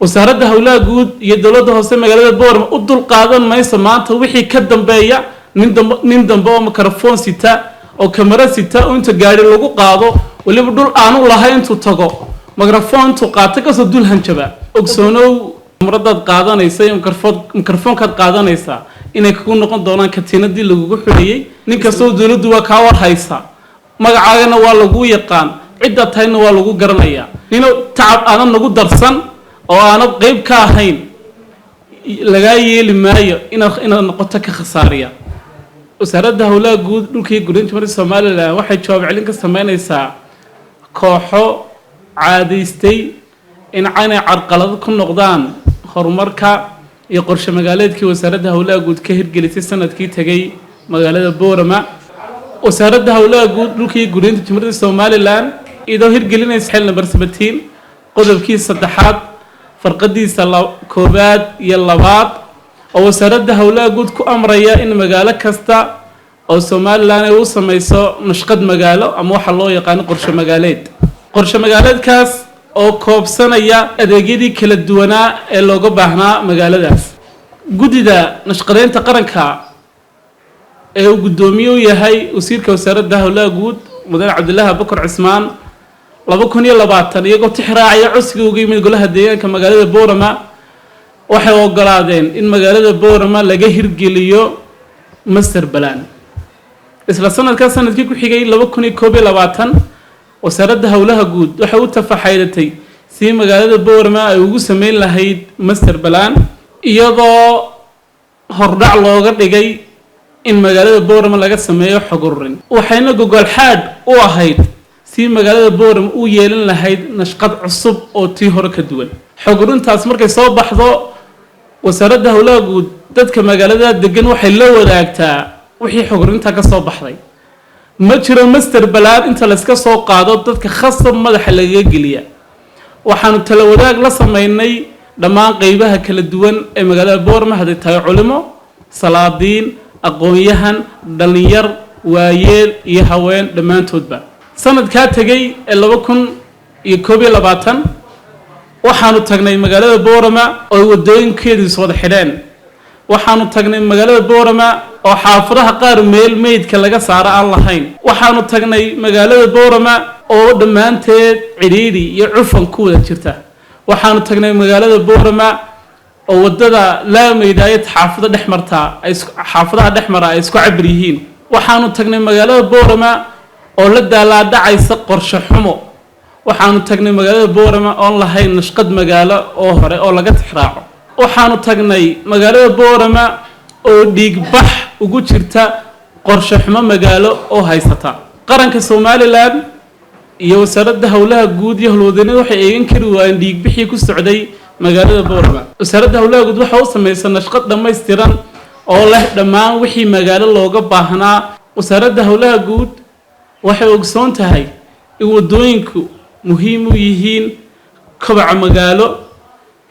wasaaradda hawlaha guud iyo dowladda hoose magaalada Boorama u dul qaadan mayso maanta wixii ka dambeeya nin dambe oo mikrofon sita oo kamera sita oo inta gaari lagu qaado waliba dhul aanu lahayn intuu tago mikrofon intuu qaato ka soo dul hanjaba ogsoonow maradaad qaadanaysa mikrofonkaad qaadanaysa inay ku noqon doonaan katiinadii lagu xuliyay nin kastoo dowladdu waa ka war haysa magacaagana waa lagu yaqaan cidda tayna waa lagu garanayaa inuu tacab aan nagu darsan oo aan qayb ka ahayn laga yeeli maayo inaad noqoto ka khasaariya wasaaradda hawlaha guud dhulkii gurinta Soomaaliland waxay jawaab celin ka sameynaysaa kooxo caadaystay in aanay carqalad ku noqdaan horumarka iyo qorshe magaaleedkii wasaaradda hawlaha guud ka hirgelisay sanadkii tagay magaalada Boorama wasaaradda hawlaha guud dhulkii gurinta Jamhuuriyadda Soomaaliland idoo hirgelinaysa xil number 17 qodobkii saddexaad farqadiisa koobaad iyo labaad oo wasaaradda hawlaha guud ku amraya in magaalo kasta oo Soomaaliland ay u samayso nashqad magaalo ama waxa loo yaqaan qorshe magaaleedkaas oo koobsanaya adeegyadii kala duwanaa ee looga baahnaa magaaladaas gudida nashqadeynta qaranka ee uu gudoomiye u yahay wasiirka wasaaradda hawlaha guud mudane Cabdullaahi Bakar Cismaan 2020 iyagoo tixraacaya codsiga uga yimid golaha deegaanka magaalada Boorama waxay ogolaadeen in magaalada Boorama laga hirgeliyo master plan isla sanadkii ku xigay 2021 wasaaradda hawlaha guud waxay u tafaxaydatay si magaalada Boorama ay ugu sameyn lahayd master plan iyadoo hordhac looga dhigay in magaalada Boorama laga sameeyo xog ururin waxayna gogol xaad u ahayd si magaalada Boorama u yeelan lahayd nashqad cusub oo tii hore ka duwan xog ururintaas markay soo baxdo wasaaradda hawlaha guud dadka magaalada degan waxay la wadaagtaa wixii xog ururinta ka soo baxday ma jiro master plan inta la iska soo qaado dadka khasab madaxa laga geliya waxaanu tala wadaag la sameynay dhammaan qaybaha kala duwan ee magaalada Boorama haday tahay culimo salaadiin aqoon-yahan dhalinyar waayeel iyo haween dhamaantoodba sanadka tagay ee 2021 waxaanu tagnay magaalada Boorama oo wadooyinkeedu soo wada xidheen waxaanu tagnay magaalada Boorama oo xaafadaha qaar meydka laga saaro aan lahayn waxaanu tagnay magaalada Boorama oo dhamaanteed ciriiri iyo cufan ku wada jirta waxaanu tagnay magaalada Boorama oo wadada laameydaayad xaafada dhexmara ay isku cabir yihiin waxaanu tagnay magaalada Boorama oo la daalaadacaysa qorshe xumo waxaanu tagnay magaalada Boorama oo lahayn nashqad magaalo oo hore oo laga tixraaco waxaanu tagnay magaalada Boorama oo dhiigbax ugu jirta qorshe xumo magaalo oo haysata qaranka Soomaaliland iyo wasaaradda hawlaha guud iyo howlwadeenada waxay eegan kari waayeen dhiigbixii ku socday magaalada Boorama wasaaradda hawlaha guud waxa uu sameeyay nashqad dhameystiran oo leh dhammaan wixii magaalo looga baahnaa wasaaradda hawlaha guud waxay ogsoon tahay in wadooyinku muhiim u yihiin kobaca magaalo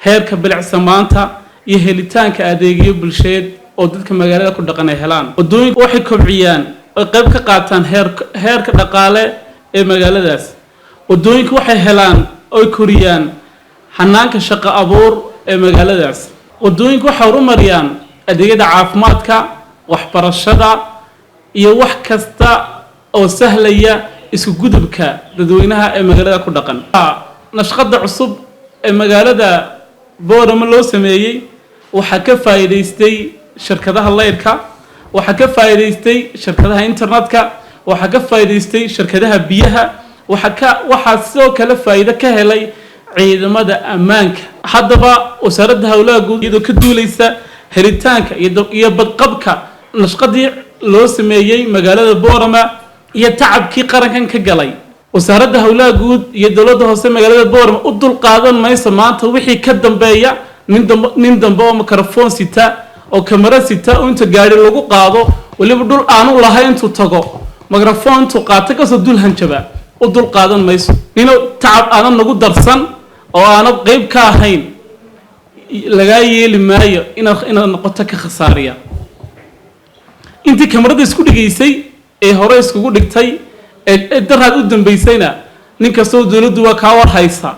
heerka bilicsamaanta iyo helitaanka adeegyo bulsheed oo dadka magaalada ku dhaqan ay helaan wadooyinku waxay kobciyaan oo qayb ka qaataan heerka dhaqaale ee magaaladaas wadooyinku waxay helaan oo koriyaan hanaanka shaqo abuur ee magaaladaas wadooyinku waxay horumariyaan adeegyada caafimaadka waxbarashada iyo wax kasta oo sahlaya isku gudubka dadweynaha ee magaalada ku dhaqan nashqada cusub ee magaalada Boorama loo sameeyay waxa ka faa'iideystay shirkadaha leyrka waxa ka faa'iideystay shirkadaha internetka waxa ka faa'iideystay shirkadaha biyaha waxa sidoo kale faa'iido ka helay ciidamada ammaanka haddaba wasaaradda hawlaha guud iyadoo ka duulaysa helitaanka iyo badqabka nashqadii loo sameeyay magaalada Boorama iyo tacabkii qarankan ka galay wasaaradda hawlaha guud iyo dowladda hoose magaalada Boorama u dul qaadan mayso maanta wixii ka dambeeya nin dambe oo mikrofon sita oo kamera sita oo inta gaari lagu qaado waliba dhul aanu lahayn intuu tago mikrofon intuu qaato ka soo dul hanjaba u dul qaadan mayso inuu tacab aan nagu darsan oo aan qayb ka ahayn laga yeeli maayo inaad noqoto ka khasaariya intii kamarada isku dhigaysay ee hore iskugu dhigtay ee daraad u dambeysayna nin kastoo dawladdu waa ka war haysa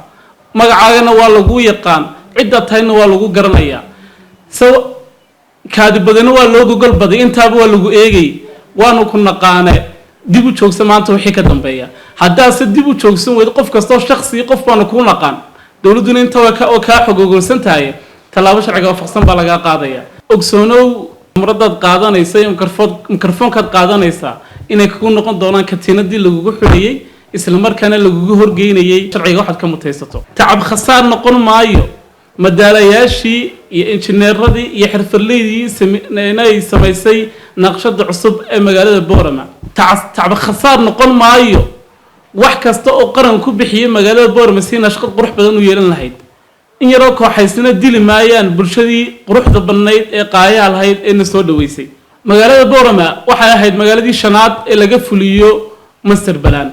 magacaagana waa lagu yaqaan cidda tahayna waa lagu garanayaa kaadi badana waa loo gogol baday intaaba waa lagu eegay waanu ku naqaane dib u joogsan maanta wixii ka dambeeya haddaase dib u joogsan weyd qof kastoo shakhsi qof baanu kuu naqaan dowladduna inta oo kaa xogogolsan tahay tallaabo sharciga waafaqsan baa lagaa qaadaya ogsoonow maradaad qaadanaysa iyo mikrofoonkaad qaadanaysaa inay kugu noqon doonaan katiinadii lagugu xuliyey isla markaana lagugu horgeynayay sharciga waxaad ka mutaysato tacab khasaar noqon maayo madaalayaashii iyo injineeradii iyo xirfadleydii inay samaysay naqshada cusub ee magaalada Boorama tacab khasaar noqon maayo wax kasta oo qaran ku bixiyay magaalada Boorama si nashqad qurux badan u yeelan lahayd in yaroo kooxaysna dili maayaan bulshadii quruxda badnayd ee qaayaha lahayd ee soo dhaweysay magaalada Boorama waxay ahayd magaaladii shanaad ee laga fuliyo master plan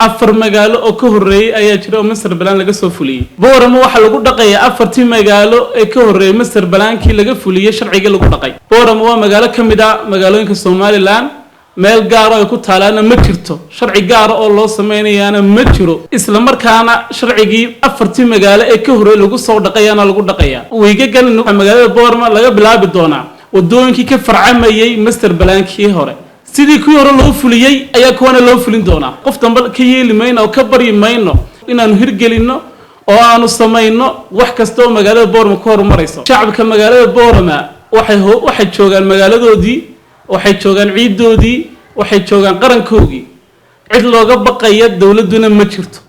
afar magaalo oo ka horeeyay ayaa jira oo master plan laga soo fuliyay Boorama waxa lagu dhaqayaa afartii magaalo ee ka horeeyay master plan-kii laga fuliyay sharciga lagu dhaqay Boorama waa magaalo kamid ah magaalooyinka Soomaaliland meel gaar ah ay ku taalaana ma jirto sharci gaar ah oo loo sameeyayna ma jiro isla markaana sharcigii afartii magaalo ee ka horeeyay lagu soo dhaqayana lagu dhaqayaa weegagan magaalada Boorama laga bilaabi doonaa wadooyinkii ka farcamayay master plan-kii hore sidii kuwii hore loo fuliyay ayaa kuwana loo fulin doonaa qof dambe ka yeeli mayno oo ka bari mayno inaanu hirgelino oo aanu samayno wax kasta oo magaalada Boorama ku horumarayso shacabka magaalada Boorama waxay joogaan magaaladoodii waxay joogaan ciidoodii waxay joogaan qarankoodii cid looga baqaya dawladuna ma jirto